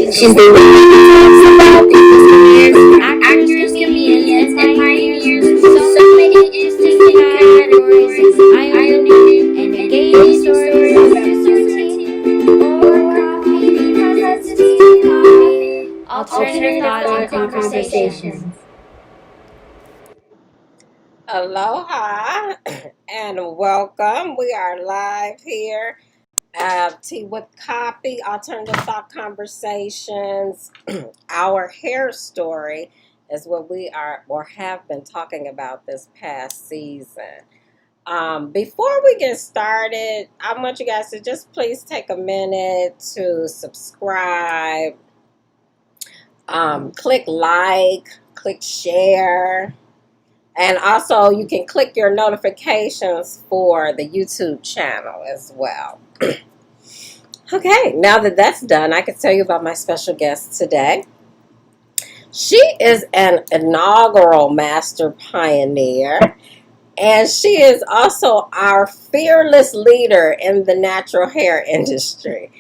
She's the one who talks about the actors, comedians, and pioneers with so many interesting categories, eye-opening and engaging stories about routine or coffee because it's tea coffee. Alternative thoughts and conversations. Aloha and welcome. We are live here. Tea with Copy, Alternative Thought Conversations. Our hair story is what we are or have been talking about this past season. Before we get started, I want you guys to just please take a minute to subscribe, click like, click share. And also, you can click your notifications for the YouTube channel as well. Okay, now that that's done, I can tell you about my special guest today. She is an inaugural master pioneer, and she is also our fearless leader in the natural hair industry.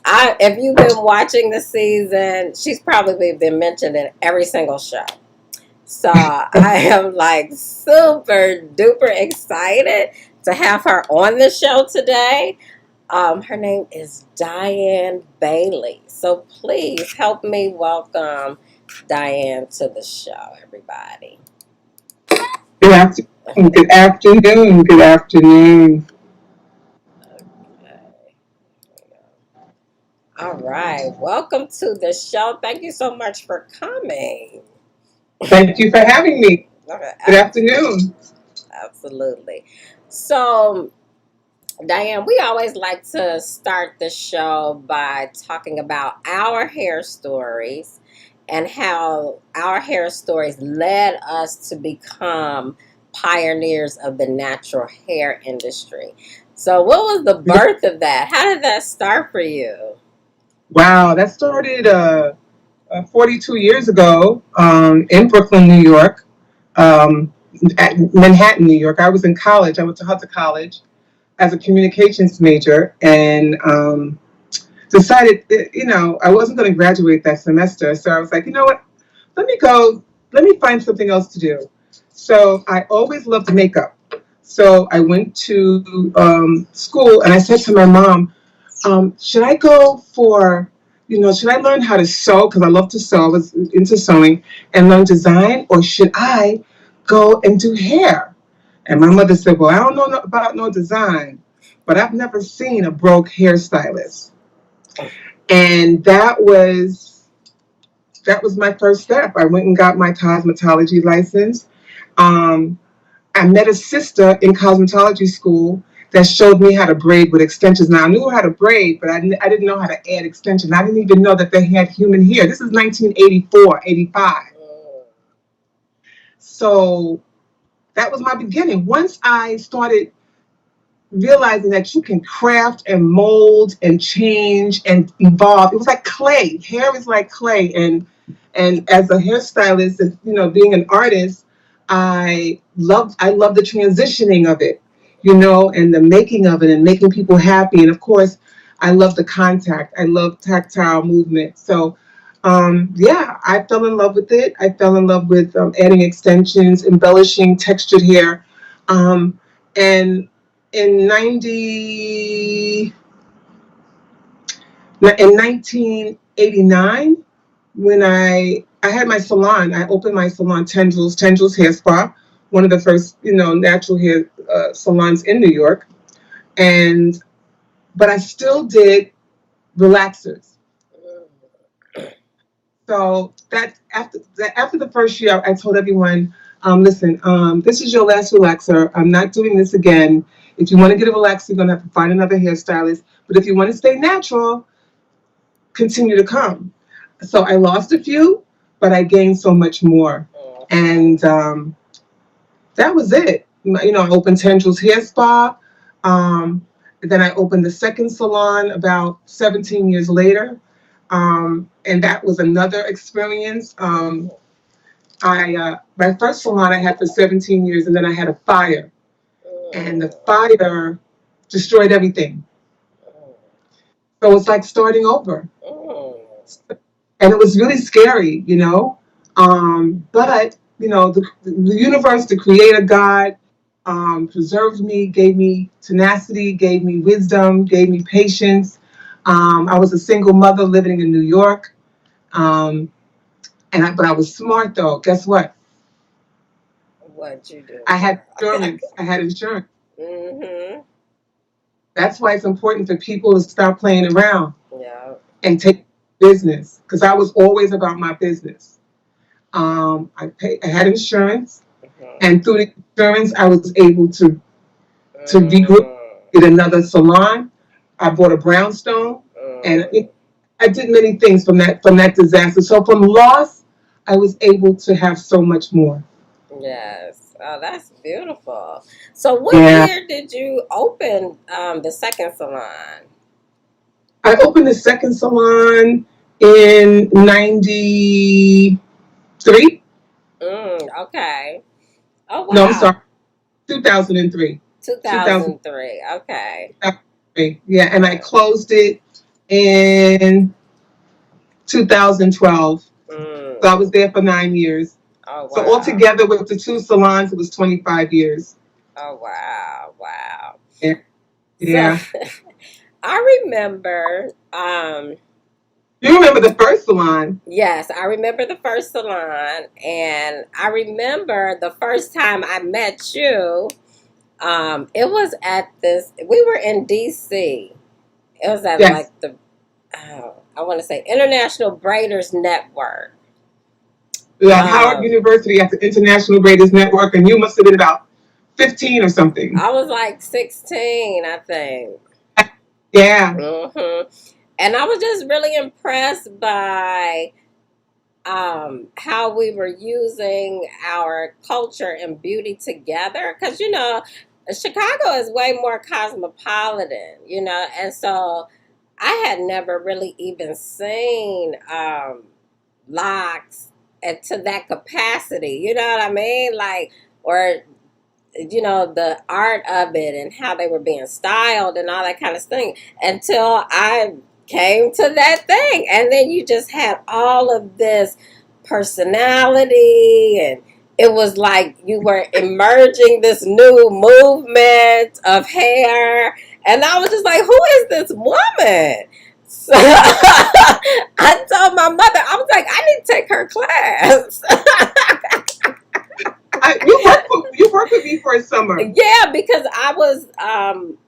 If you've been watching the season, she's probably been mentioned in every single show. So I am like super duper excited to have her on the show today. Her name is Diane Bailey. So please help me welcome Diane to the show, everybody. Good afternoon. Good afternoon. Okay. All right. Welcome to the show. Thank you so much for coming. Thank you for having me. Good afternoon. Absolutely. So, Diane, we always like to start the show by talking about our hair stories and how our hair stories led us to become pioneers of the natural hair industry. So, what was the birth of that? How did that start for you? Wow, that started 42 years ago in Brooklyn, New York, um, at Manhattan, New York. I was in college. I went to Hunter College as a communications major and decided that, I wasn't going to graduate that semester. So I was like, you know what? Let me find something else to do. So I always loved makeup. So I went to school and I said to my mom, should I go for, should I learn how to sew? Because I love to sew. I was into sewing and learn design, or should I go and do hair? And my mother said, well, I don't know about no design, but I've never seen a broke hairstylist. And that was my first step. I went and got my cosmetology license. Um, I met a sister in cosmetology school that showed me how to braid with extensions. Now, I knew how to braid, but I didn't know how to add extensions. I didn't even know that they had human hair. This is 1984, 85. So that was my beginning. Once I started realizing that you can craft and mold and change and evolve, it was like clay. Hair is like clay. And as a hairstylist and, being an artist, I love the transitioning of it, and the making of it and making people happy. And of course, I love the contact. I love tactile movement. So, yeah, I fell in love with it. I fell in love with adding extensions, embellishing textured hair. And in 1989, when I had my salon. I opened my salon, Tendrils Hair Spa, one of the first, natural hair salons in New York. And but I still did relaxers. So that after the first year, I told everyone, listen, this is your last relaxer. I'm not doing this again. If you want to get a relaxer, you're gonna have to find another hairstylist. But if you want to stay natural, continue to come. So I lost a few, but I gained so much more. And that was it. I opened Tendrils Hair Spa. Then I opened the second salon about 17 years later. And that was another experience. My first salon I had for 17 years, and then I had a fire. And the fire destroyed everything. So it's like starting over. And it was really scary, you know. But you know, the universe, the Creator God, preserved me, gave me tenacity, gave me wisdom, gave me patience. I was a single mother living in New York, um, but I was smart though. Guess what? What'd you do? I had insurance. I had insurance. Mm-hmm. That's why it's important for people to stop playing around Yeah. and take business, because I was always about my business. I had insurance, Mm-hmm. and through the insurance, I was able to regroup, Mm. get another salon. I bought a brownstone, and Mm. I did many things from that disaster. So from loss, I was able to have so much more. Yes. Oh, that's beautiful. So, what Yeah, year did you open the second salon? I opened the second salon in '93. Okay. Oh, No, I'm sorry, wow. 2003. 2003. Okay. 2003. Yeah, and I Okay. closed it in 2012. So I was Mm. there for 9 years. Oh, So wow. altogether with the two salons, it was 25 years. Oh, wow. Wow. Yeah. So, Yeah. I remember, You remember the first salon? yes, I remember the first salon, and I remember the first time I met you. It was at this. We were in DC. It was at Yes. like the, I want to say International Braiders Network. At Howard Um, University at the International Raiders Network, and you must have been about 15 or something. I was like 16, I think. Yeah. And I was just really impressed by how we were using our culture and beauty together. Because, Chicago is way more cosmopolitan, and so I had never really even seen locks and to that capacity, you know what I mean? Like, or, the art of it and how they were being styled and all that kind of thing until I came to that thing. And then you just had all of this personality, and it was like you were emerging this new movement of hair. And I was just like, who is this woman? So I told my mother, I was like, I need to take her class. You worked with me for a summer. Yeah, because I was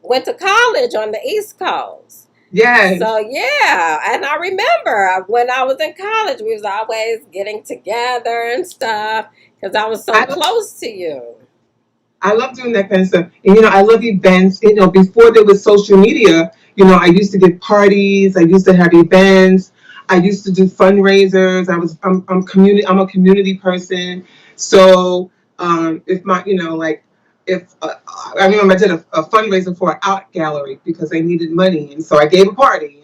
went to college on the East Coast. So Yes. yeah, and I remember when I was in college, we was always getting together and stuff because I was so I close to you. I love doing that kind of stuff. And I love events. Before there was social media, I used to give parties. I used to have events. I used to do fundraisers. I'm a community person. So if my, like if I remember I did a fundraiser for an art gallery because they needed money, and so I gave a party.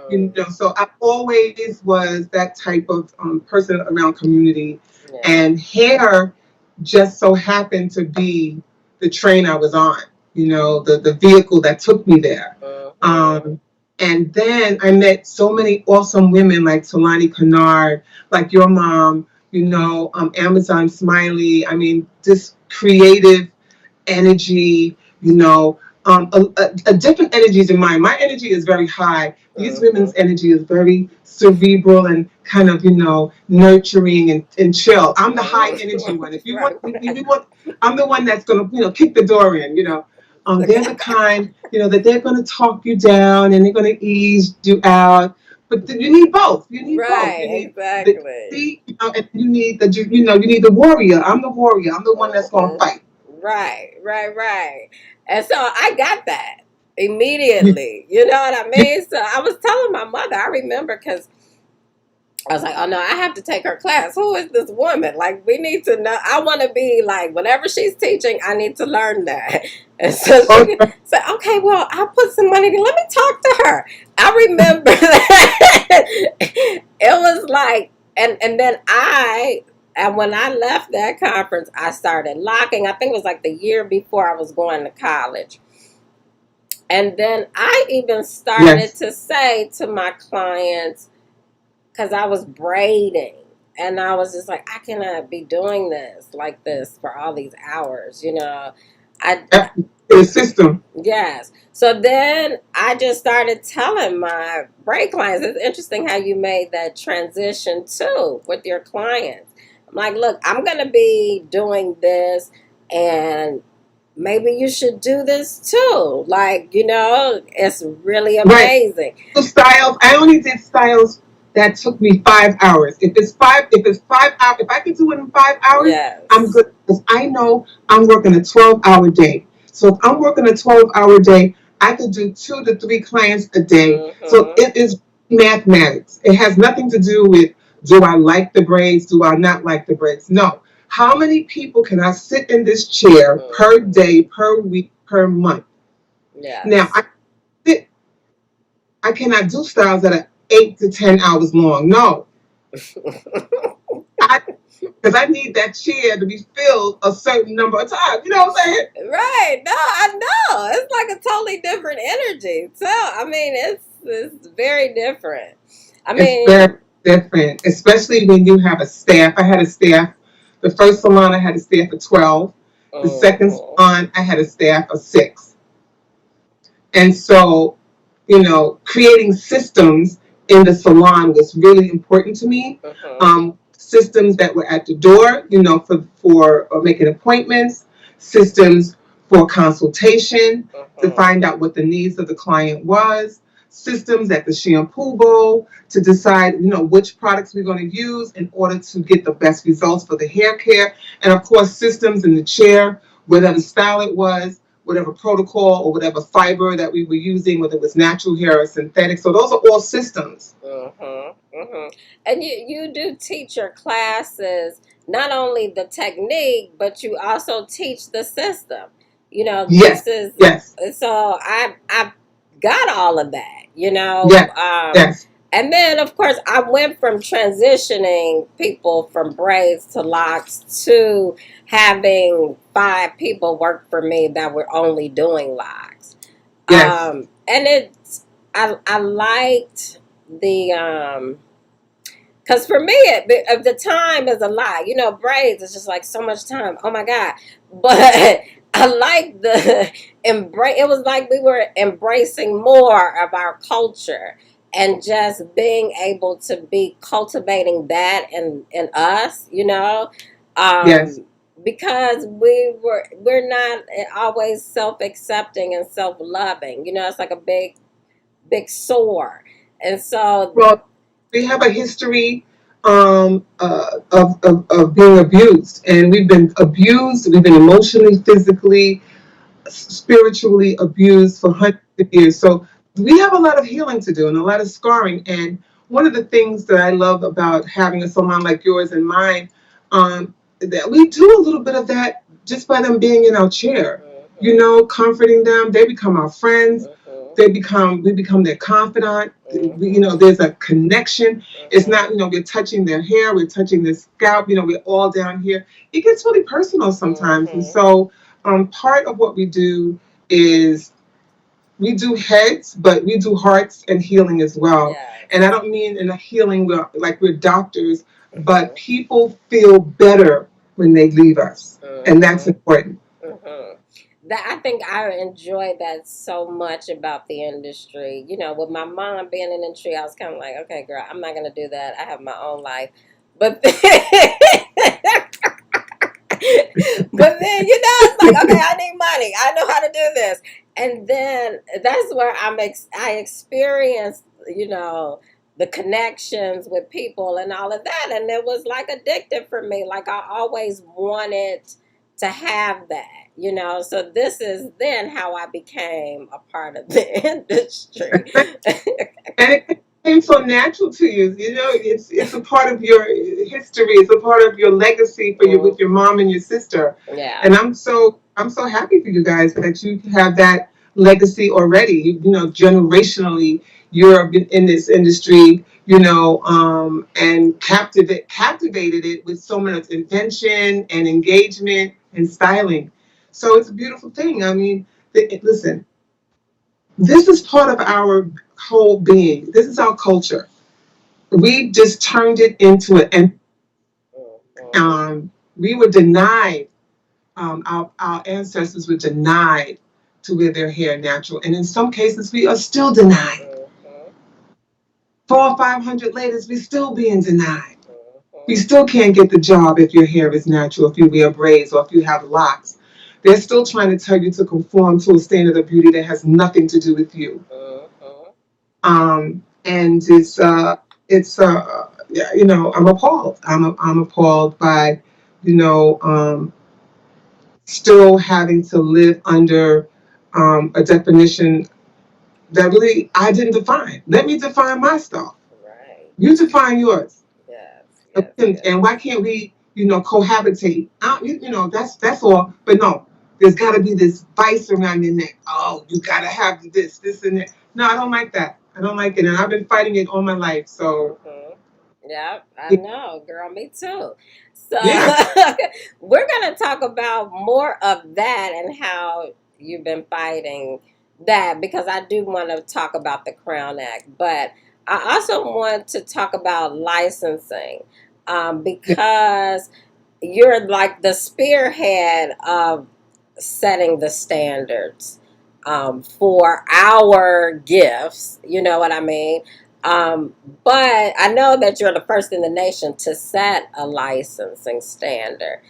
And Mm, so I always was that type of person around community, yeah. and hair just so happened to be the train I was on, the vehicle that took me there. Mm-hmm. Um, and then I met so many awesome women like Talani Kennard, like your mom, Amazon Smiley. I mean, this creative energy, a different energies in mine. My energy is very high. These Mm-hmm. women's energy is very cerebral and kind of, nurturing and chill. I'm the high energy one. If you want, Right. if you want, I'm the one that's gonna, kick the door in. They're the kind, that they're gonna talk you down and they're gonna ease you out. But you need both. You need both. You Right. need the Exactly. and you need you need the warrior. I'm the warrior. I'm the one that's gonna Mm-hmm. fight. Right, right, right. And so I got that You, immediately. You know what I mean? So I was telling my mother, I remember because I was like, oh no, I have to take her class. Who is this woman? Like, we need to know. I want to be like, whatever she's teaching, I need to learn that. And so oh, she said, okay, well, I'll put some money. Let me talk to her. I remember that it was like, and then and when I left that conference, I started locking. I think it was like the year before I was going to college. And then I even started yes. to say to my clients, because I was braiding. And I was just like, I cannot be doing this like this for all these hours, you know. I, That's the system. yes. So then I just started telling my braid clients. It's interesting how you made that transition too with your clients. I'm like, look, I'm going to be doing this, and maybe you should do this too. Like, you know, it's really Right. amazing. So styles. I only did styles that took me 5 hours. If it's 5 hours, if I can do it in 5 hours, I'm Yes. good because I know I'm working a 12-hour day. So if I'm working a 12-hour day, I could do 2 to 3 clients a day. So Mm-hmm. it is mathematics. It has nothing to do with, do I like the braids? Do I not like the braids? No. How many people can I sit in this chair per Mm-hmm. day, per week, per month? Now Yes. sit I cannot do styles that are 8 to 10 hours long. No, I because I need that chair to be filled a certain number of times. You know what I'm saying? Right. No, I know. It's like a totally different energy. So, I mean, it's very different. I It's mean, very different, especially when you have a staff. I had a staff. The first salon I had a staff of 12. The second mhm, salon I had a staff of 6. And so, creating systems in the salon was really important to me. mhm, Systems that were at the door, for making appointments, systems for consultation to mhm, find out what the needs of the client was, systems at the shampoo bowl to decide, which products we're going to use in order to get the best results for the hair care, and of course, systems in the chair, whatever style it was, whatever protocol or whatever fiber that we were using, whether it was natural hair or synthetic. So those are all systems. mhm, mhm. And you do teach your classes not only the technique, but you also teach the system. You know, Yes, this is yes, so I got all of that. You know, yes, yes, and then of course I went from transitioning people from braids to locks to having 5 people work for me that were only doing locks. yes, And it's I liked the because for me the time is a lot. You know, braids is just like so much time. Oh my god! But I like the embrace. It was like we were embracing more of our culture and just being able to be cultivating that in us. You know. yes. Because we're not always self-accepting and self-loving. You know, it's like a big sore. And so, Well, we have a history of being abused, and we've been abused. We've been emotionally, physically, spiritually abused for hundreds of years. So we have a lot of healing to do and a lot of scarring. And one of the things that I love about having a salon like yours and mine, that we do a little bit of that just by them being in our chair, mhm, comforting them. They become our friends. mhm, We become their confidant. mhm, There's a connection. It's mhm, not, we're touching their hair, we're touching their scalp, we're all down here. It gets really personal sometimes. And mhm. so part of what we do is we do heads, but we do hearts and healing as well. And I Yes. don't mean in a healing like we're doctors, but Mhm, people feel better when they leave us. And that's mhm, important. mhm. That I think I enjoy that so much about the industry. You know, with my mom being in the industry, I was kind of like, okay, girl, I'm not gonna do that. I have my own life. But but then it's like, okay, I need money. I know how to do this, and then that's where I experienced, the connections with people and all of that, and it was like addictive for me. Like I always wanted to have that, So this is then how I became a part of the industry. And it came so natural to you. It's a part of your history. It's a part of your legacy for you with your Mhm. mom and your sister. Yeah. And I'm so happy for you guys that you have that legacy already. Generationally, you're in this industry. And captivated it with so much invention and engagement and styling. So it's a beautiful thing. I mean, listen, this is part of our whole being. This is our culture. we just turned it into an, and we were denied, our ancestors were denied to wear their hair natural. And in some cases, we are still denied. 400 or 500 later, we still being denied. We still can't get the job if your hair is natural, if you wear braids, or if you have locks. They're still trying to tell you to conform to a standard of beauty that has nothing to do with you. And yeah, I'm appalled. I'm appalled by, you know, still having to live under a definition that really I didn't define. Let me define my stuff. Right. You define yours. Yes. And why can't we, cohabitate? That's all. But no, there's got to be this vice around your neck. Oh, you got to have this, and that. No, I don't like that. I don't like it, and I've been fighting it all my life. So. Yeah, I know, girl. Me too. So Yeah. we're gonna talk about more of that and how you've been fighting that, because I do want to talk about the Crown Act, but I also want to talk about licensing, because you're like the spearhead of setting the standards, for our gifts. You know what I mean? But I know that you're the first in the nation to set a licensing standard.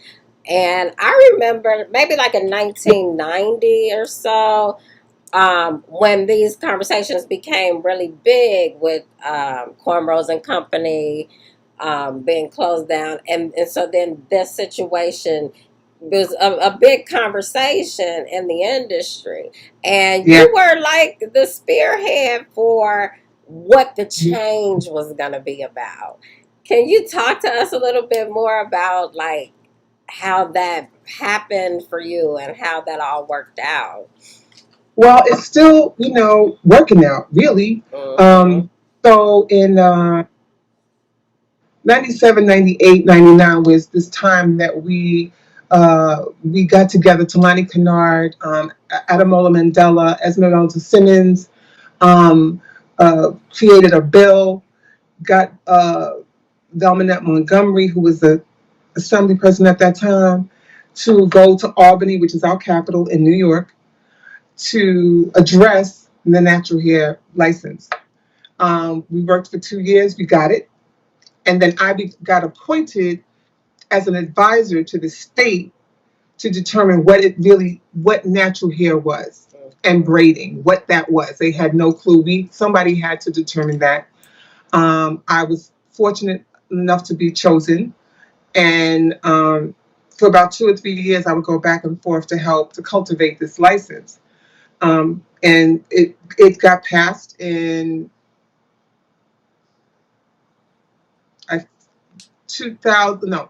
And I remember maybe like in 1990 or so, when these conversations became really big with Cornrows and Company being closed down. And so then this situation was a big conversation in the industry. And Yeah. you were like the spearhead for what the change was going to be about. Can you talk to us a little bit more about like how that happened for you and how that all worked out? Well, it's still, working out, really. So in 97, 98, 99 was this time that we got together. Talani Kennard, Adamola Mandela, Esmeralda Simmons, created a bill, got Velmanette Montgomery, who was the assembly person at that time, to go to Albany, which is our capital in New York, to address the natural hair license. We worked for 2 years, we got it. And then got appointed as an advisor to the state to determine what natural hair was and braiding, what that was. They had no clue. Somebody had to determine that. I was fortunate enough to be chosen. And for about 2 or 3 years, I would go back and forth to help to cultivate this license. And it got passed in 2000, no,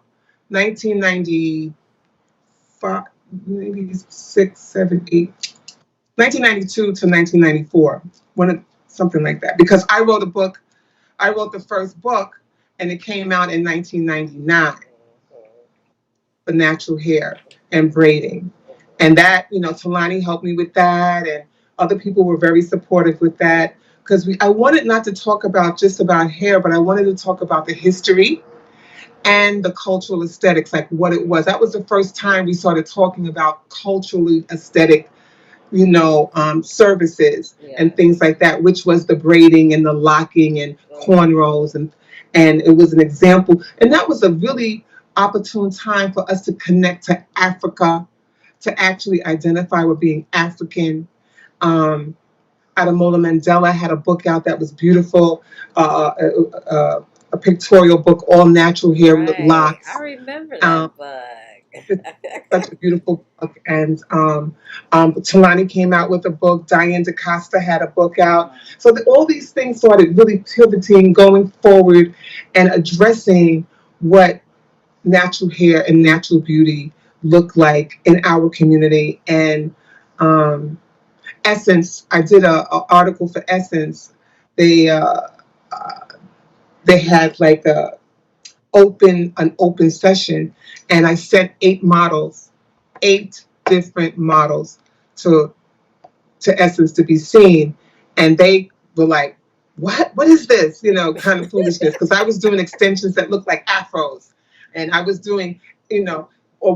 1995, maybe 6, 7, 8, 1992 to 1994, something like that. Because I wrote the first book, and it came out in 1999 for natural hair and braiding. And that, Talani helped me with that, and other people were very supportive with that. Because I wanted not to talk about just about hair, but I wanted to talk about the history and the cultural aesthetics, like what it was. That was the first time we started talking about culturally aesthetic, services and things like that, which was the braiding and the locking and cornrows, and it was an example. And that was a really opportune time for us to connect to Africa, to actually identify with being African. Ademola Mandela had a book out that was beautiful, a pictorial book, all natural hair with locks. I remember that book. Such a beautiful book. And Talani came out with a book. Diane DaCosta had a book out. So all these things started really pivoting, going forward, and addressing what natural hair and natural beauty look like in our community. And Essence, I did an article for Essence. They they had like an open session, and I sent 8 different models to Essence to be seen, and they were like, what is this? Kind of foolishness. Because I was doing extensions that looked like afros, and I was doing, on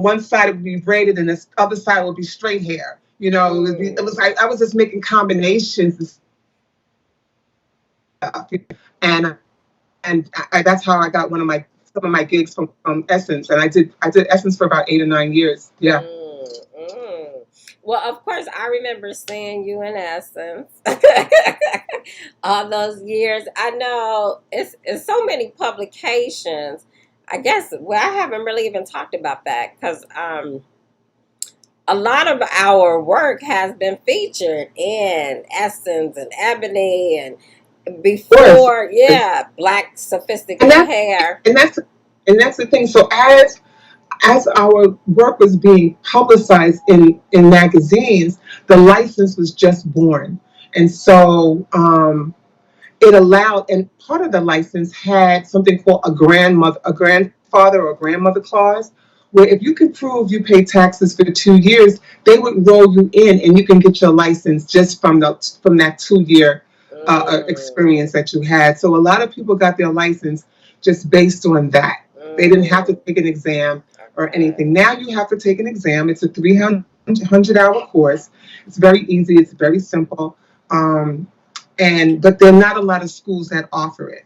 one side it would be braided, and this other side would be straight hair. It was like I was just making combinations and stuff, and that's how I got some of my gigs from Essence, and I did Essence for about 8 or 9 years. Yeah. Mm. Well, of course, I remember seeing you in Essence all those years. I know it's so many publications. I guess, well, I haven't really even talked about that because a lot of our work has been featured in Essence and Ebony and Of course. before, yeah, Black And Sophisticated that's Hair. and that's and that's the thing. So as our work was being publicized in magazines, the license was just born, and so it allowed. And part of the license had something called a grandfather or grandmother clause, where if you could prove you paid taxes for 2 years, they would roll you in, and you can get your license just from that 2 year Mm, experience that you had. So a lot of people got their license just based on that. They didn't have to mm, take an exam or okay. anything. Now you have to take an exam. It's a 300-hour course. It's very easy. It's very simple. Um, but there are not a lot of schools that offer it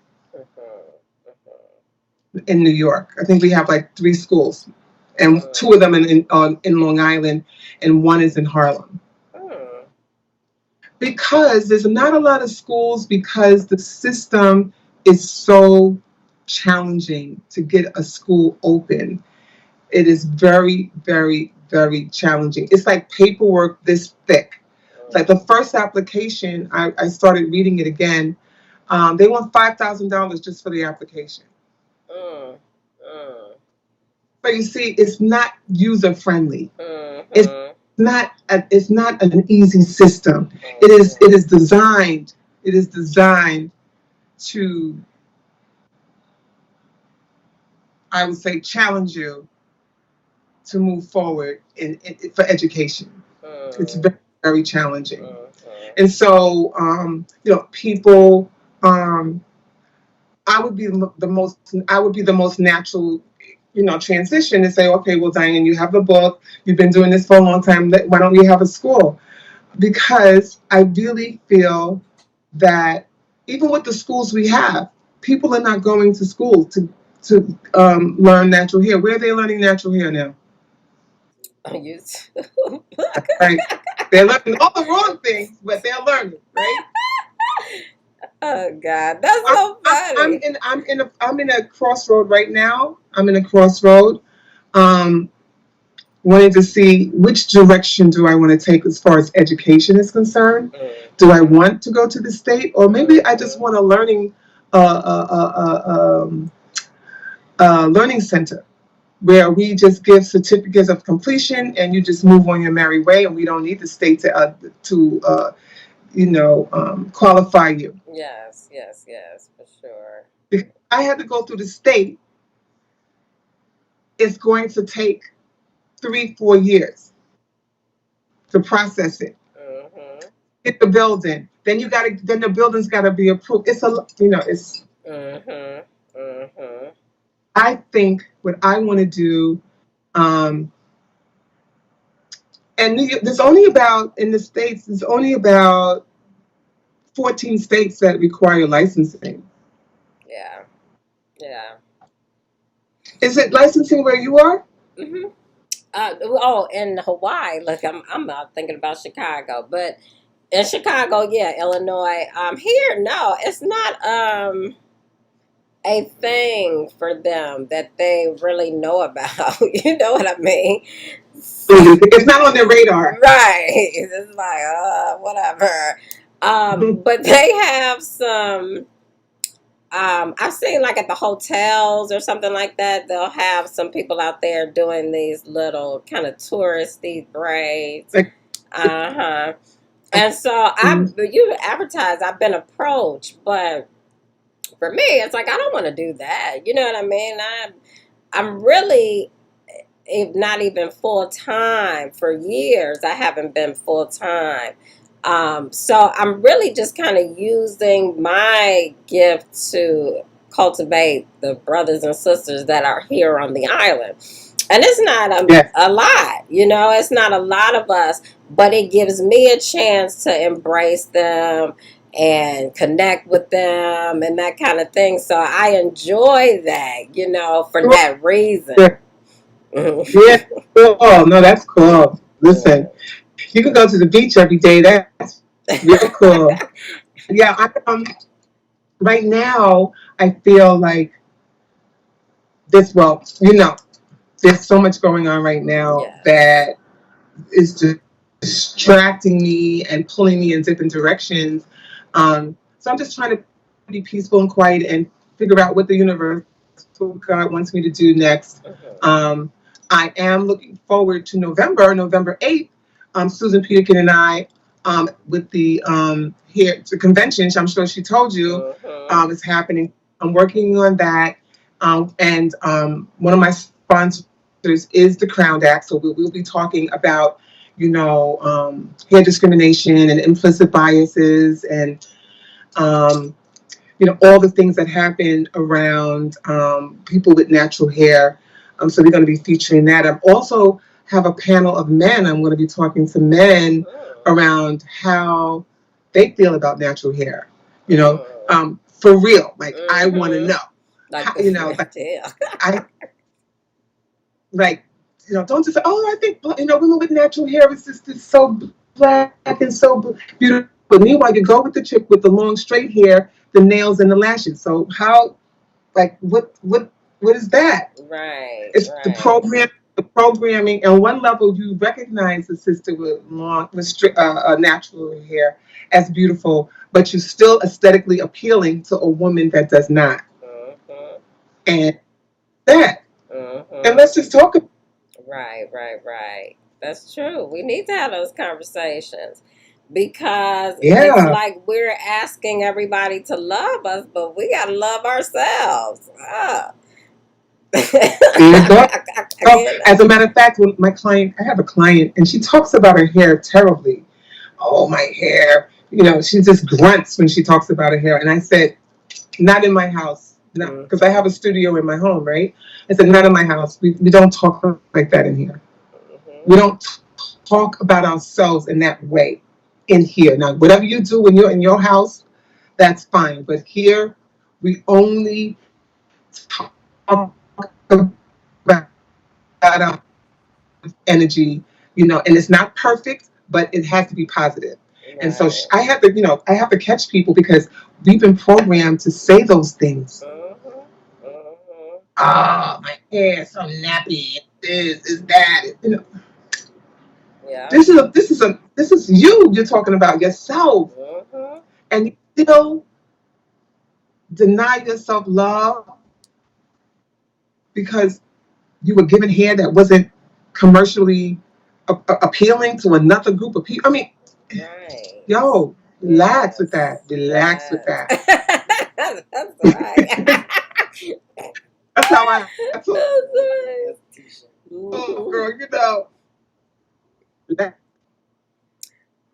in New York. I think we have like 3 schools, and two of them in Long Island, and one is in Harlem. Mm, Because there's not a lot of schools, because the system is so challenging to get a school open. It is very, very, very challenging. It's like paperwork this thick. Like the first application, I started reading it again. They want $5,000 just for the application. mm, mm, But you see, it's not user friendly. mm, It's mm, it's not an easy system. It is designed. It is designed to, I would say, challenge you to move forward for education. It's mm, very, very challenging. mm, And so, people, um, I would be the most natural, transition to say, okay, well, Diane, you have the book, you've been doing this for a long time. Why don't we have a school? Because I really feel that even with the schools we have, people are not going to school to learn natural hair. Where are they learning natural hair now? on YouTube. Right? They're learning all the wrong things, but they're learning, right? Oh God, that's I'm, so I'm funny. in a crossroad right now. I'm in a crossroad, um, wanting to see which direction do I want to take as far as education is concerned. Do I Mm-hmm, want to go to the state, or maybe I just mm-hmm. want a learning center where we just give certificates of completion, and you just move on your merry way, and we don't need the state to qualify you. Yes, yes, yes, for sure. If I had to go through the state, it's going to take 3, 4 years to process it. Mm-hmm, Get the building, then the building's gotta be approved. It's mm-hmm, mm-hmm. I think what I want to do, um, and there's only about in the states, there's only about 14 states that require licensing. Yeah, yeah. Is it licensing where you are? Mm-hmm. Oh, in Hawaii, look, I'm not thinking about Chicago, but in Chicago, yeah, Illinois. Here, no, it's not a thing for them that they really know about. You know what I mean? So, It's not on their radar. right. It's like, whatever. But they have some. I've seen like at the hotels or something like that. They'll have some people out there doing these little kind of touristy braids. Like, Uh huh. And so you advertise. I've been approached, but for me, it's like I don't want to do that. You know what I mean? I'm really, if not even full time for years. I haven't been full time. So I'm really just kind of using my gift to cultivate the brothers and sisters that are here on the island. And it's not Yes. a lot, it's not a lot of us, but it gives me a chance to embrace them and connect with them and that kind of thing. So I enjoy that, for that reason. Yeah. Yeah. Cool. No, that's cool. Listen, you can go to the beach every day. That's real cool. Yeah. Right now, I feel like this. Well, there's so much going on right now Yes. that is distracting me and pulling me in different directions. So I'm just trying to be peaceful and quiet and figure out what the universe, what God wants me to do next. Um, I am looking forward to November 8th. Susan Peterkin and I, with the here the convention. I'm sure she told you, is happening. I'm working on that, and one of my sponsors is the Crown Act, so we'll be talking about hair discrimination and implicit biases and um, all the things that happen around people with natural hair. So we're going to be featuring that. I also have a panel of men. I'm going to be talking to men around how they feel about natural hair. For real. Like I want to know. Like, Like yeah. I like don't just say, oh, I think women with natural hair is just is so black and so beautiful. But meanwhile, you go with the chick with the long straight hair, the nails and the lashes. So how, like, what is that? Right, It's the right. program, the programming. And one level, you recognize the sister with natural hair as beautiful, but you're still aesthetically appealing to a woman that does not. Mm-hmm. And that, and Mm-hmm. let's just talk about. Right, right, right. That's true. We need to have those conversations because it's Yeah. like we're asking everybody to love us, but we gotta love ourselves. Ah. There you go. Oh, Again. as a matter of fact, I have a client, and she talks about her hair terribly. Oh, my hair. She just grunts when she talks about her hair. And I said, not in my house. No, because I have a studio in my home, right? I said, not in my house. We don't talk like that in here. Mm-hmm. We don't talk about ourselves in that way in here. Now, whatever you do when you're in your house, that's fine. But here, we only talk about our energy, and it's not perfect, but it has to be positive. And so Right. I have to catch people because we've been programmed to say those things. Mm-hmm. Mm-hmm. Ah, my hair is so nappy. This is that. Yeah. This is you. You're talking about yourself, Mm-hmm. and you still deny yourself love because you were given hair that wasn't commercially appealing to another group of people. I mean, Right. yo, relax with Yes. that. Relax with Yes. that. That's right. That's how I told That's right. Mm-hmm. girl. Relax.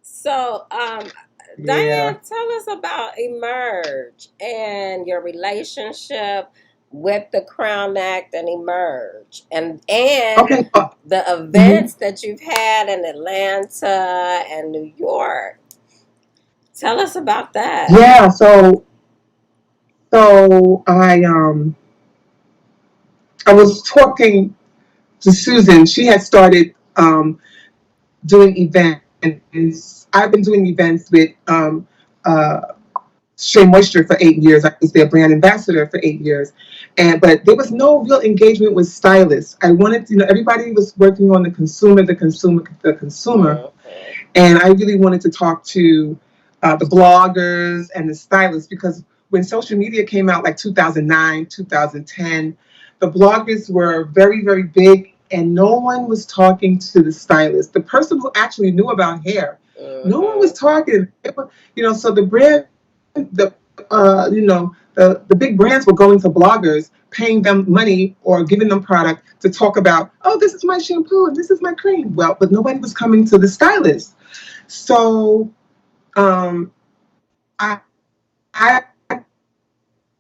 So, Yeah. Diane, tell us about Emerge and your relationship with the Crown Act and Emerge, and Okay. the Mhm. events that you've had in Atlanta and New York. Tell us about that. Yeah. So I was talking to Susan. She had started doing events. I've been doing events with uh, Shea Moisture for 8 years. I was their brand ambassador for 8 years, but there was no real engagement with stylists. I wanted, everybody was working on the consumer, Mm-hmm. and I really wanted to talk to the bloggers and the stylists because when social media came out, like 2009, 2010, the bloggers were very, very big, and no one was talking to the stylist, the person who actually knew about hair. No one was Mm-hmm. talking. So the brand, the big brands were going to bloggers, paying them money or giving them product to talk about, oh, this is my shampoo and this is my cream. Well, but nobody was coming to the stylist. So Um, I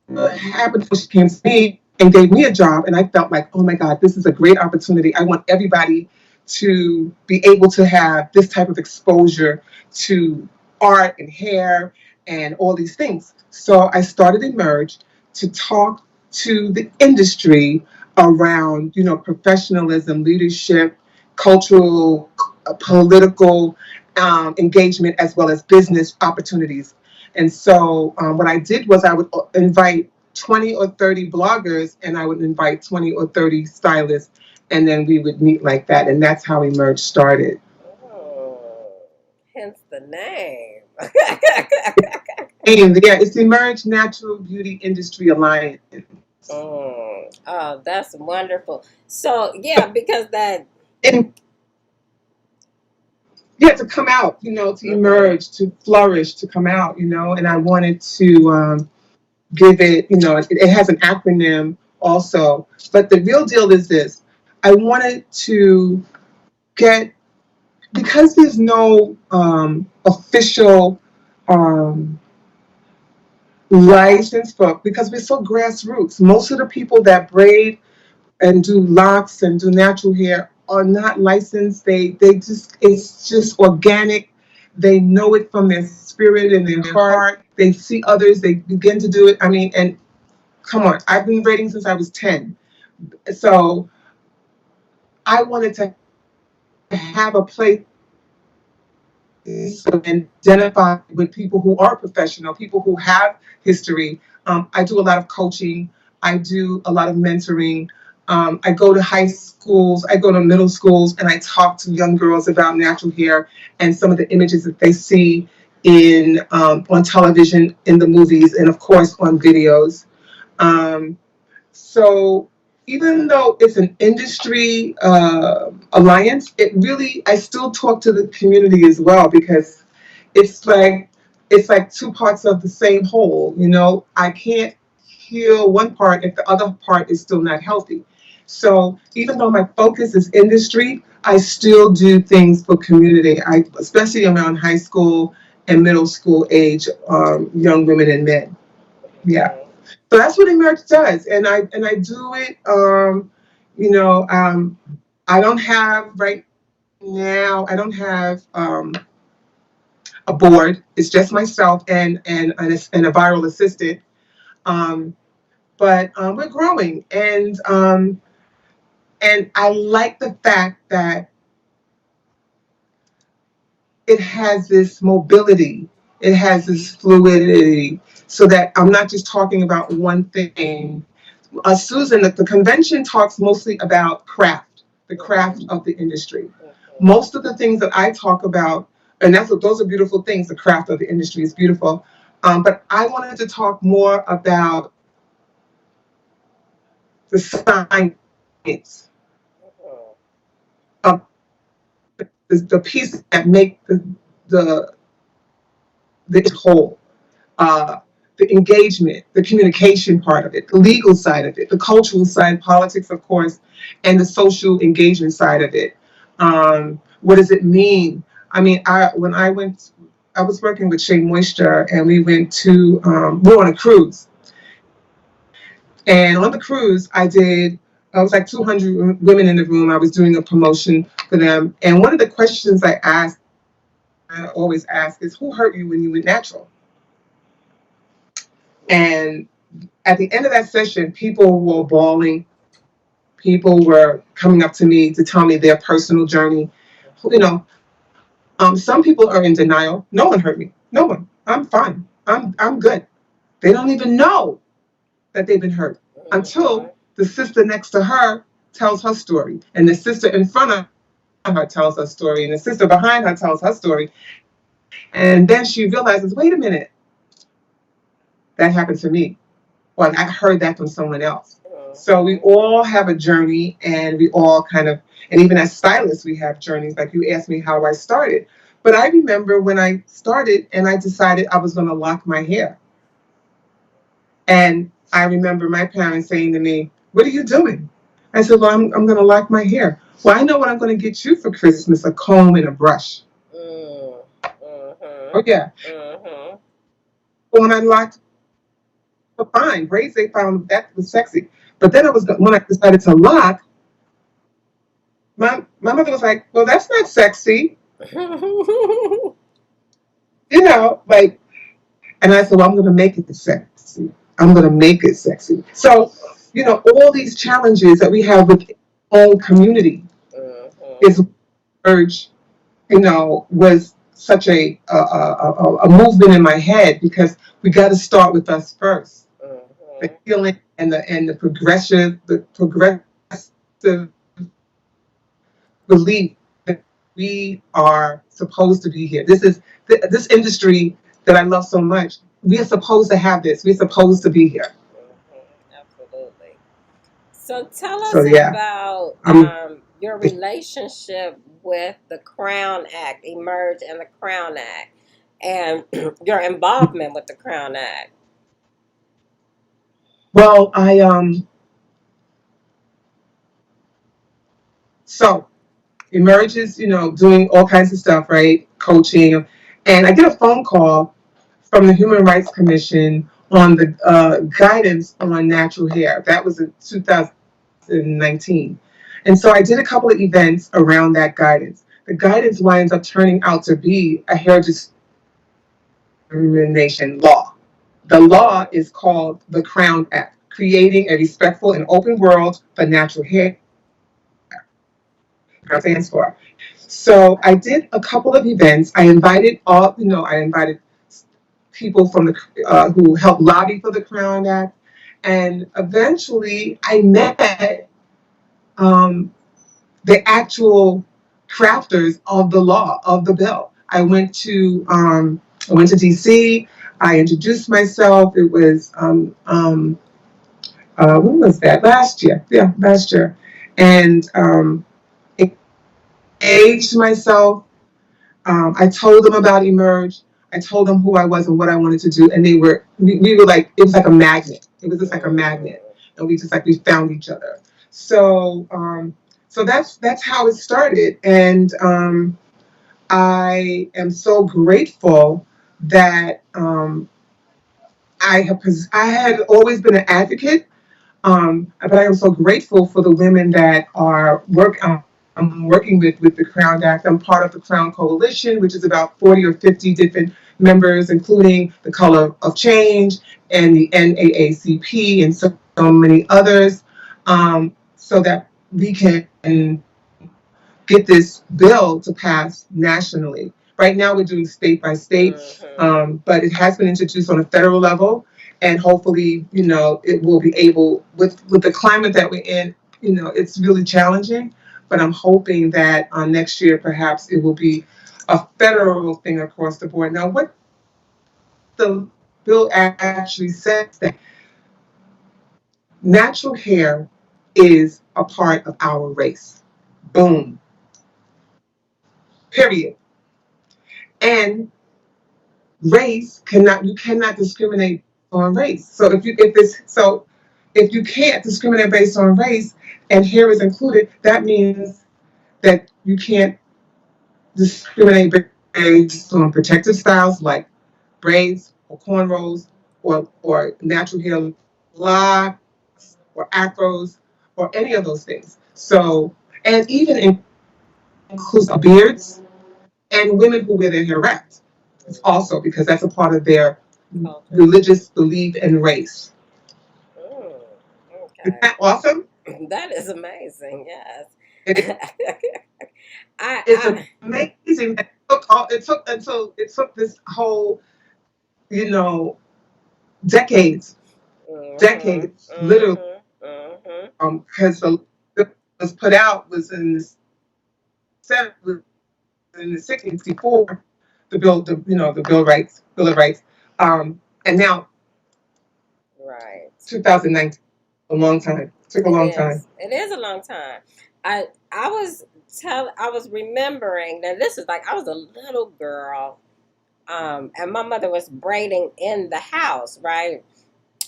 happened when she came to me and gave me a job, and I felt like, oh my God, this is a great opportunity. I want everybody to be able to have this type of exposure to art and hair and all these things. So I started Emerge to talk to the industry around, professionalism, leadership, cultural, political engagement, as well as business opportunities. And so what I did was I would invite 20 or 30 bloggers, and I would invite 20 or 30 stylists, and then we would meet like that. And that's how Emerge started. Oh, hence the name. And yeah, it's Emerge Natural Beauty Industry Alliance. Oh, that's wonderful. So yeah, because that. And yeah, to come out, to Mhm. emerge, to flourish, to come out, and I wanted to give it, it has an acronym also. But the real deal is this: I wanted to get, because there's no official um, license for, because we're so grassroots. Most of the people that braid and do locks and do natural hair are not licensed. They just, it's just organic. They know it from their spirit and their heart. They see others, they begin to do it. I mean, and come on, I've been braiding since I was 10. So I wanted to have a place and identify with people who are professional, people who have history. I do a lot of coaching. I do a lot of mentoring. I go to high schools, I go to middle schools, and I talk to young girls about natural hair and some of the images that they see in on television, in the movies, and of course on videos. Um, so even though it's an industry alliance, it really, I still talk to the community as well, because it's like it's like two parts of the same whole. I can't heal one part if the other part is still not healthy. So even though my focus is industry, I still do things for community. Especially around high school and middle school age young women and men. Yeah. Mhm. So that's what Emerge does, and I do it. You know, um, I don't have right now. I don't have a board. It's just myself and a viral assistant. Um, but we're growing, and I like the fact that it has this mobility. It has this fluidity, so that I'm not just talking about one thing. Susan, the convention talks mostly about craft, the craft Mhm. of the industry. Mhm. Most of the things that I talk about, and those are beautiful things. The craft of the industry is beautiful. But I wanted to talk more about the science Mhm. of the pieces that make the whole. Uh, the engagement, the communication part of it, the legal side of it, the cultural side, politics, of course, and the social engagement side of it. What does it mean? I mean, I was working with Shea Moisture, and we were on a cruise. And on the cruise, I was like 200 women in the room. I was doing a promotion for them. And one of the questions I always ask is, who hurt you when you went natural? And at the end of that session, people were bawling. People were coming up to me to tell me their personal journey. You know, some people are in denial. No one hurt me. No one. I'm fine. I'm good. They don't even know that they've been hurt Mhm. until the sister next to her tells her story, and the sister in front of her tells her story, and the sister behind her tells her story, and then she realizes, wait a minute, that happened to me. Well, I heard that from someone else. So we Mhm. all have a journey, and we all kind of, and even as stylists, we have journeys. Like you asked me how I started. But I remember when I started and I decided I was going to lock my hair. And I remember my parents saying to me, what are you doing? I said, well, I'm going to lock my hair. Well, I know what I'm going to get you for Christmas, a comb and a brush. Mhm. Oh yeah. Mm-hmm. When I locked, fine, braids they found that was sexy. But then when I decided to lock, my mother was like, "Well, that's not sexy," like. And I said, "Well, I'm going to make it sexy. I'm going to make it sexy." So, all these challenges that we have with our own community Mm-hmm. is urge, was such a movement in my head because we got to start with us first. The Mm-hmm. healing and the progressive belief that we are supposed to be here. This industry that I love so much. We are supposed to have this. We're supposed to be here. Mm-hmm. Absolutely. So tell So us yeah, about I'm. your relationship with the Crown Act, Emerge and the Crown Act, and your involvement with the Crown Act. Well, so Emerge is doing all kinds of stuff, right? Coaching, and I get a phone call from the Human Rights Commission on the guidance on natural hair. That was in 2019. And so I did a couple of events around that guidance. The guidance winds up turning out to be a hair discrimination law. The law is called the Crown Act, Creating a Respectful and Open World for Natural Hair. That stands for. So I did a couple of events. I invited people from the who helped lobby for the Crown Act, and eventually I met um, the actual crafters of the law of the bill. I went to DC. I introduced myself. It was when was that? Last year. Yeah, last year, and engaged myself. I told them about Emerge. I told them who I was and what I wanted to do, and we were like, it was like a magnet. It was just like a magnet, Mm-hmm. and we found each other. So that's how it started, and I am so grateful that I had always been an advocate, but I am so grateful for the women that I'm working with the Crown Act. I'm part of the Crown Coalition, which is about 40 or 50 different members, including the Color of Change and the NAACP and so many others, so that we can get this bill to pass nationally. Right now, we're doing state by state, Mm-hmm. but it has been introduced on a federal level, and hopefully, it will be able with the climate that we're in. It's really challenging, but I'm hoping that next year, perhaps it will be a federal thing across the board. Now, what the bill actually says that natural hair is a part of our race. Boom. Period. And you cannot discriminate on race. So if you can't discriminate based on race and hair is included, that means that you can't discriminate based on protective styles like braids or cornrows or natural hair locks or afros or any of those things. So, and even includes beards and women who wear their hair wrapped. It's also because that's a part of their Culture. religious belief and race. Mm, Isn't okay. that awesome? That is amazing. Yes. It, I, it's I, amazing that it took this whole, you know, decades, mm-hmm, decades, literally, mm-hmm, mm-hmm. because the bill was put out was in the 70s, in the 60s before the Bill of Rights, and now Right. 2019, a long time. Took a It long time. is. It is a long time. I was I was remembering that this is like I was a little girl, and my mother was braiding in the house, right?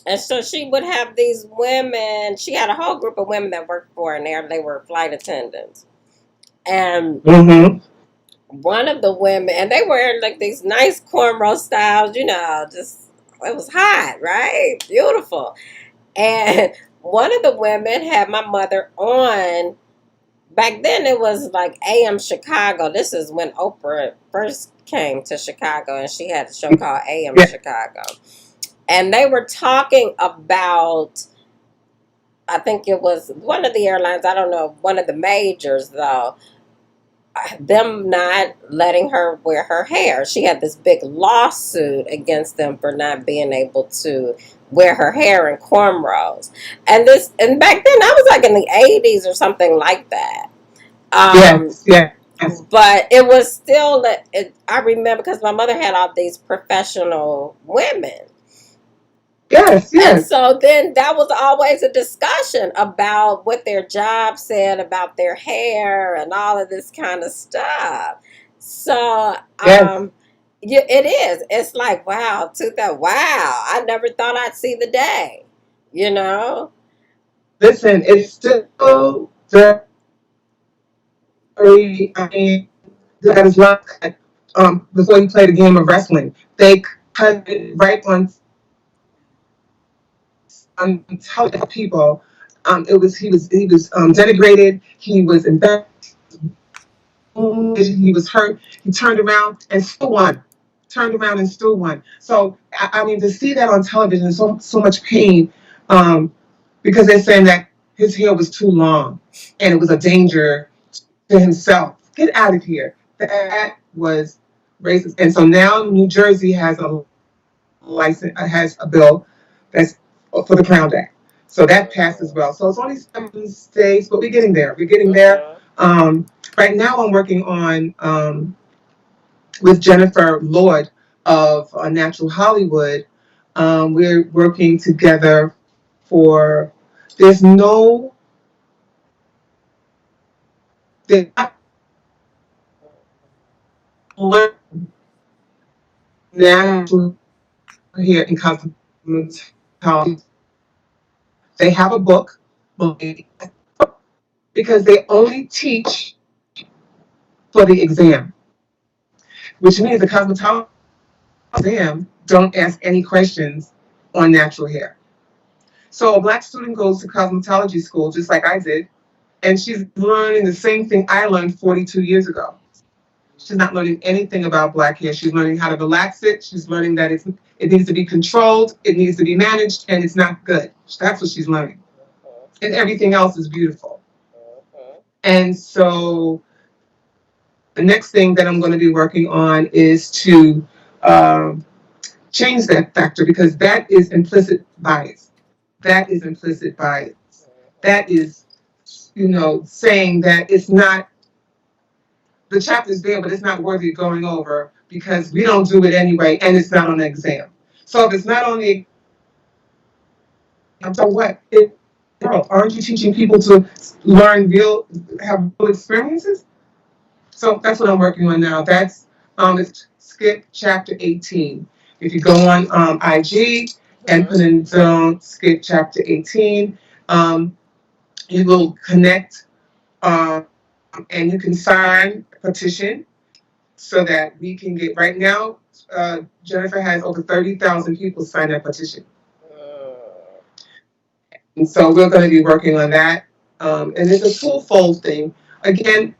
And so she would have these women. She had a whole group of women that worked for her, and they were flight attendants. And Mm-hmm. one of the women, and they were like these nice cornrow styles, just it was hot, right? Beautiful. And one of the women had my mother on. Back then, it was like AM Chicago. This is when Oprah first came to Chicago, and she had a show called AM Yeah. Chicago. And they were talking about, I think it was one of the airlines, I don't know, one of the majors though, them not letting her wear her hair. She had this big lawsuit against them for not being able to wear her hair in cornrows. And back then I was like in the 80s or something like that. Um, Yes. Yes. but it was still, I remember because my mother had all these professional women. Yes. And Yes. so then that was always a discussion about what their job said about their hair and all of this kind of stuff. So, Yes. yeah, it is. It's like, wow, wow, I never thought I'd see the day, you know? Listen, it's still very. I mean, that is not before you played a game of wrestling. They cut it right on television people. He was denigrated. He was embarrassed. He was hurt. He turned around and still won. Turned around and still won. So I mean, to see that on television, so much pain, because they're saying that his hair was too long and it was a danger to himself. Get out of here. That was racist. And so now New Jersey has a license, has a bill that's for the Crown Act. So that passed as well. So it's only 7 states, but we're getting there. We're getting there. Mhm. Right now, I'm working on with Jennifer Lord of Natural Hollywood. We're working together for. There's no. They're not learning natural here in cosmetology. They have a book because they only teach for the exam, which means the cosmetology exam don't ask any questions on natural hair. So a black student goes to cosmetology school just like I did, and she's learning the same thing I learned 42 years ago. She's not learning anything about black hair. She's learning how to relax it. She's learning that it needs to be controlled, it needs to be managed, and it's not good. That's what she's learning. And everything else is beautiful. And so the next thing that I'm going to be working on is to um, change that factor because that is implicit bias. That is implicit bias. That is, saying that it's not, the chapter's there, but it's not worthy of going over because we don't do it anyway and it's not on the exam. So if it's not on the exam, so what? Aren't you teaching people to have real experiences? So that's what I'm working on now. It's skip chapter 18. If you go on IG and put in don't skip chapter 18, you will connect and you can sign a petition so that we can get, right now, Jennifer has over 30,000 people sign that petition. And so we're going to be working on that. And it's a twofold thing. Again,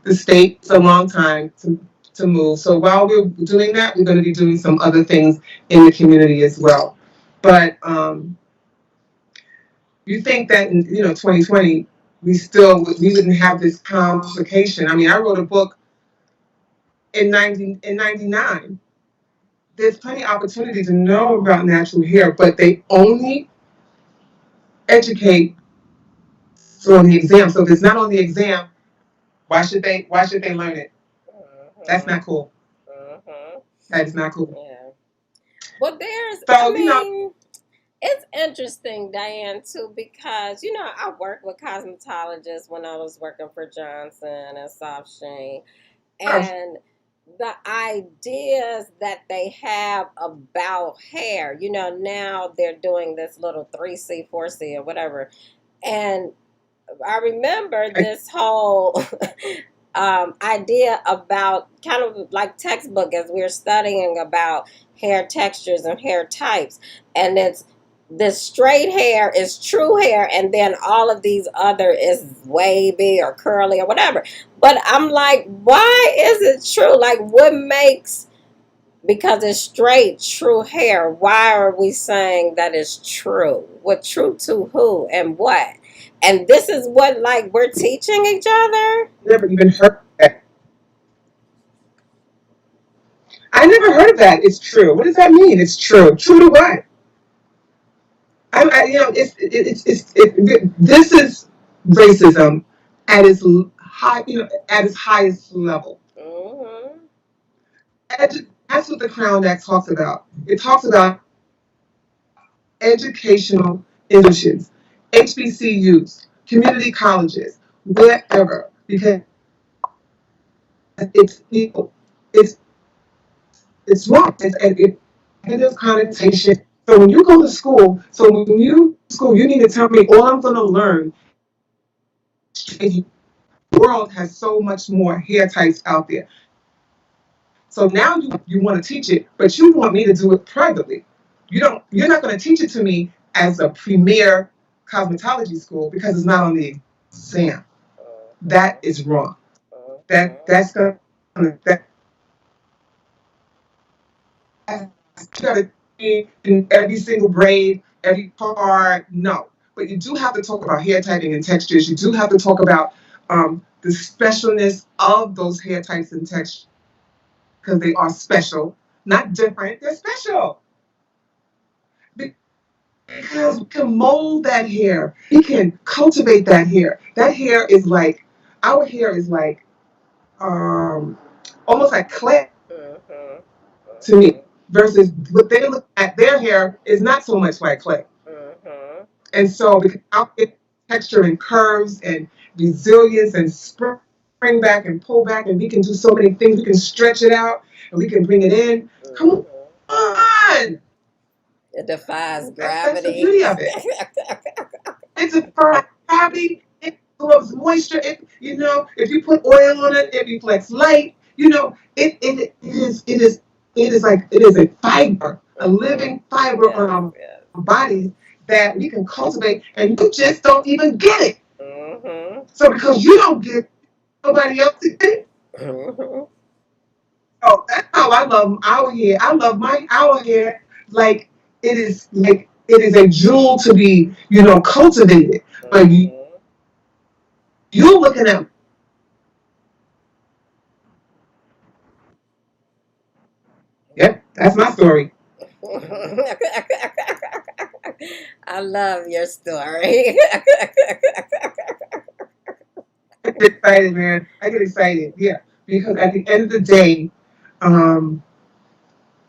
the state takes a long time to move. So while we're doing that, we're going to be doing some other things in the community as well. But you think that in 2020 we wouldn't have this complication. I mean, I wrote a book in 99. There's plenty of opportunity to know about natural hair, but they only educate on the exam. So if it's not on the exam, why should they learn it? That's not cool. That is not cool. Yeah. Well, So, it's interesting, Diane, too, because, I worked with cosmetologists when I was working for Johnson and Soft Sheen. And the ideas that they have about hair, now they're doing this little 3C, 4C, or whatever. And I remember this whole idea about kind of like textbook as we're studying about hair textures and hair types, and it's this straight hair is true hair, and then all of these other is wavy or curly or whatever. But I'm like, why is it true? Like, what makes, because it's straight true hair, why are we saying that it's true? What true to who and what? And this is what, like, we're teaching each other. Never even heard of that. I never heard of that. It's true. What does that mean? It's true. True to what? This is racism at its high, at its highest level. Mm-hmm. That's what the Crown Act talks about. It talks about educational institutions, HBCUs, community colleges, wherever, because it's people. It's it's wrong. It negative connotation. So when you go to school, you need to tell me all I'm going to learn. The world has so much more hair types out there. So now you want to teach it, but you want me to do it privately. You're not going to teach it to me as a premier cosmetology school because it's not on the exam. That is wrong. That's going to that you got to be in every single braid, every part. No, but you do have to talk about hair typing and textures. You do have to talk about the specialness of those hair types and textures because they are special, not different. They're special because we can mold that hair. We can cultivate that hair. That hair is like our hair is like almost like clay Mm-hmm. to me. Versus what they look at their hair is not so much like clay. Mm-hmm. And so because our texture and curves and resilience and spring back and pull back, and we can do so many things. We can stretch it out and we can bring it in. Come on. It defies That's the gravity. beauty of it. It's a gravity. It absorbs moisture. If you put oil on it, it reflects light. It is a fiber, a living fiber Yes, on our yes. bodies that we can cultivate, and you just don't even get it. Mm-hmm. So because you don't get it, nobody else get it. Mm-hmm. So that's how I love our hair. I love our hair like it is a jewel to be, cultivated. But you're looking at, yep, that's my story. I love your story. I get excited, man. I get excited, yeah, because at the end of the day, um,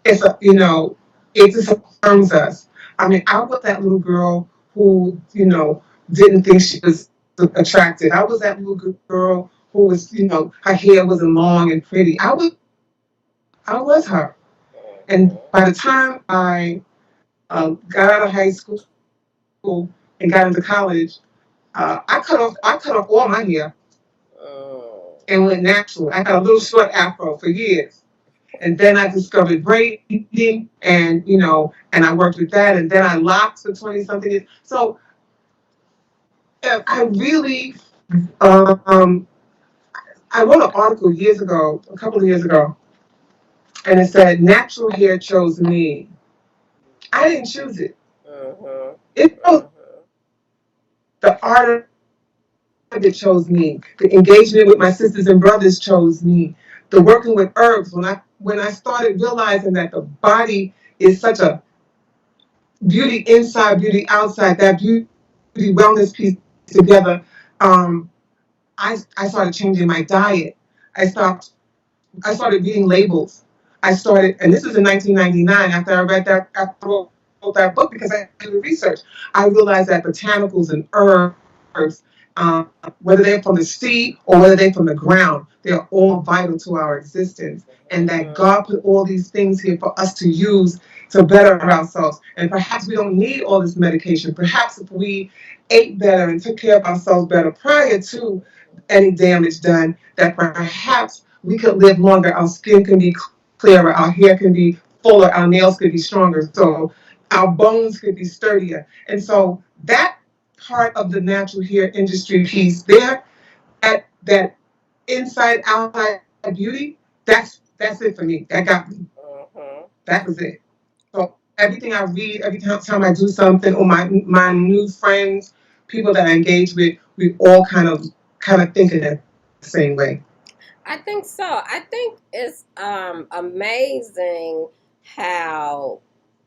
it's a, it just affirms us. I mean, I was that little girl who, didn't think she was attractive. I was that little girl who was, her hair wasn't long and pretty. I was her. And by the time I got out of high school and got into college, I cut off all my hair and went natural. I had a little short afro for years. And then I discovered braiding, and I worked with that. And then I locked for 20 something years. So I really, um, I wrote an article a couple of years ago, and it said, natural hair chose me. I didn't choose it. Mm-hmm. It chose the art that chose me. The engagement with my sisters and brothers chose me. The working with herbs, when I started realizing that the body is such a beauty inside, beauty outside, that beauty wellness piece together, um, I started changing my diet. I stopped. I started reading labels. And this is in 1999 after I read that, after I wrote that book because I did the research. I realized that botanicals and herbs um, whether they're from the sea or whether they're from the ground, they're all vital to our existence. And that Mhm. God put all these things here for us to use to better ourselves. And perhaps we don't need all this medication. Perhaps if we ate better and took care of ourselves better prior to any damage done, that perhaps we could live longer. Our skin can be clearer, our hair can be fuller, our nails could be stronger. So our bones could be sturdier. And so that part of the natural hair industry piece there, that inside outside beauty, that's it for me. That got me. Mhm. That was it. So everything I read, every time I do something, or my new friends, people that I engage with, we all kind of think in that same way. I think so. I think it's amazing how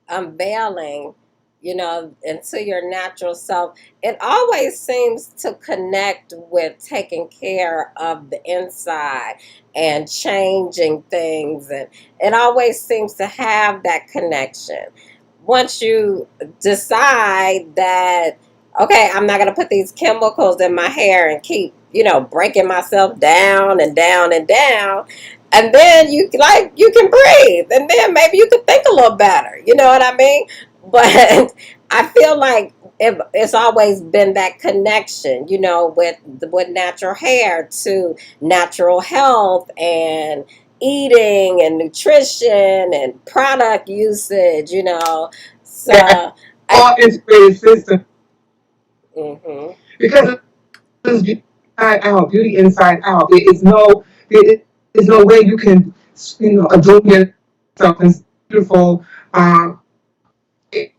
unveiling, into your natural self, it always seems to connect with taking care of the inside and changing things. And it always seems to have that connection. Once you decide that, okay, I'm not going to put these chemicals in my hair and keep, breaking myself down and down and down. And then you can breathe, and then maybe you can think a little better. You know what I mean? But I feel like it's always been that connection, with natural hair to natural health and eating and nutrition and product usage. Yeah, So I. all integrated system Mhm. because it's inside out, beauty inside out. There is no way you can, adorn yourself and beautiful. It,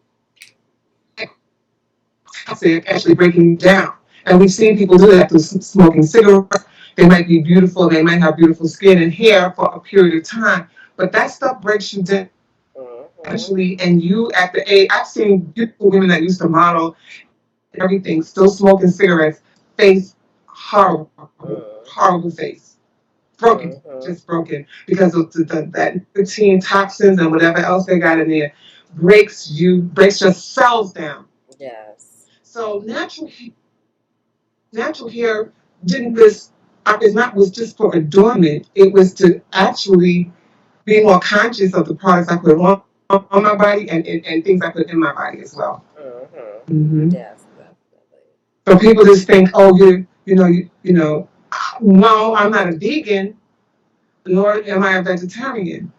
toxic actually breaking you down. And we've seen people do that through smoking cigarettes. They might be beautiful, they might have beautiful skin and hair for a period of time, but that stuff breaks you down Mhm. eventually. And you, at the age, I've seen beautiful women that used to model everything, still smoking cigarettes, face horrible, horrible face. Broken, Mhm. just broken because of that nicotine toxins and whatever else they got in there breaks your cells down. Yes. So natural hair didn't just is not was just for adornment. It was to actually be more conscious of the products I put on my body and things I put in my body as well. Mhm. Hmm. Yes, definitely. So people just think, oh, no, I'm not a vegan, nor am I a vegetarian.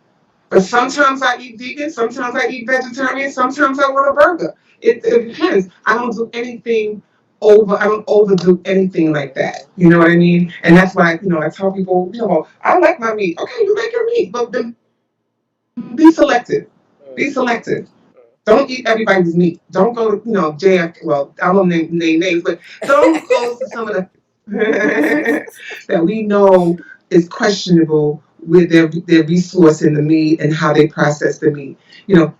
But sometimes I eat vegan, sometimes I eat vegetarian, sometimes I want a burger. It depends. I don't do anything I don't overdo anything like that. You know what I mean? And that's why, I tell people, I like my meat. Okay, you like your meat, but then be selective. Be Mhm. selective. Don't eat everybody's meat. Don't go to, JFK. Well, I won't name names, but don't go to some of the that we know is questionable with their resource in the meat and how they process the meat. You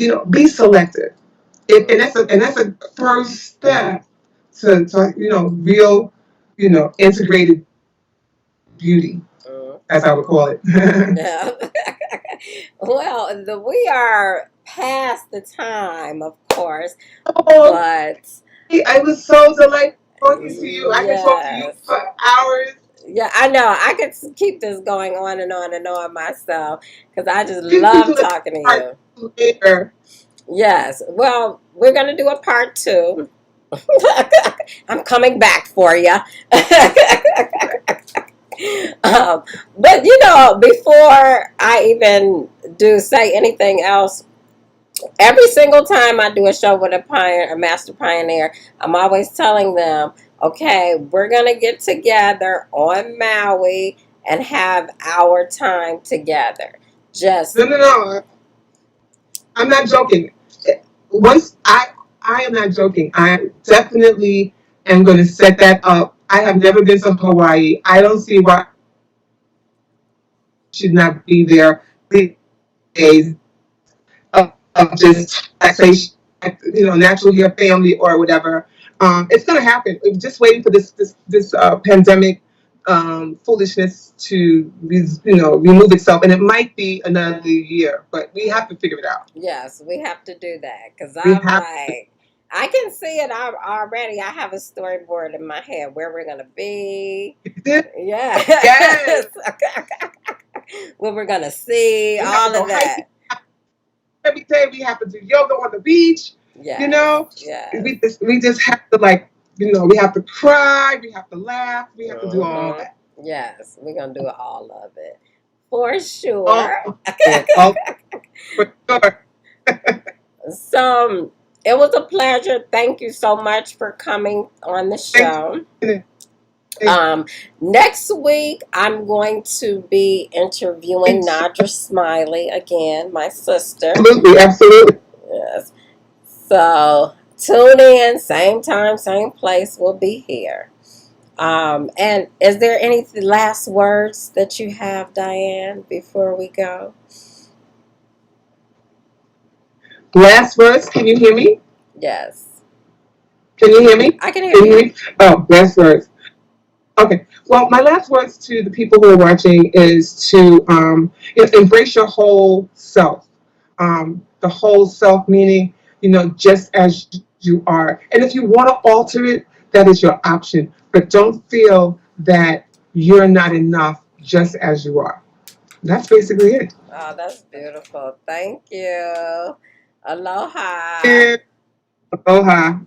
know, be selective. And that's a first step to real, integrated beauty, Mhm. as I would call it. Yeah. Well, we are past the time, of course, Oh, but I was so delightful talking to you. I could talk to you yes. for hours. Yeah, I know. I could keep this going on and on and on myself because I just We can love do a talking to part you. two later. Yes. Well, we're going to do a part two. I'm coming back for you. um, but before I even do say anything else, every single time I do a show with a master pioneer, I'm always telling them, okay, we're gonna get together on Maui and have our time together. Just No, no, no. I'm not joking. Once I am not joking. I definitely am going to set that up. I have never been to Hawaii. I don't see why I should not be there 3 days of just taxation, natural hair family or whatever. It's going to happen. We're just waiting for this pandemic foolishness to remove itself, and it might be another year, but we have to figure it out. yes, we have to do that because We I'm have. like, I can see it already. I have a storyboard in my head where we're gonna be. Yes. Yes. What we're gonna see, We have to all go of hiking that. every day. We have to do yoga on the beach. You Yes. know, Yes. we just have to like, we have to cry, we have to laugh, we have to do all Hmm. that. Yes. We're gonna do all of it for All sure. of it. All for sure. So it was a pleasure. Thank you so much for coming on the Thanks. show. Thanks. Um, Next week, I'm going to be interviewing Nadra Smiley again, my sister. Absolutely, absolutely. Yes. So tune in, same time, same place. We'll be here. And is there any last words that you have, Diane, before we go? Last words. Can you hear me? Yes, Can you hear me? I can hear Can you you. hear me? Oh, last words. Okay. Well, my last words to the people who are watching is to embrace your whole self. The whole self meaning, just as you are. And if you want to alter it, that is your option. But don't feel that you're not enough just as you are. That's basically it. Oh, that's beautiful. Thank you. Aloha. And aloha.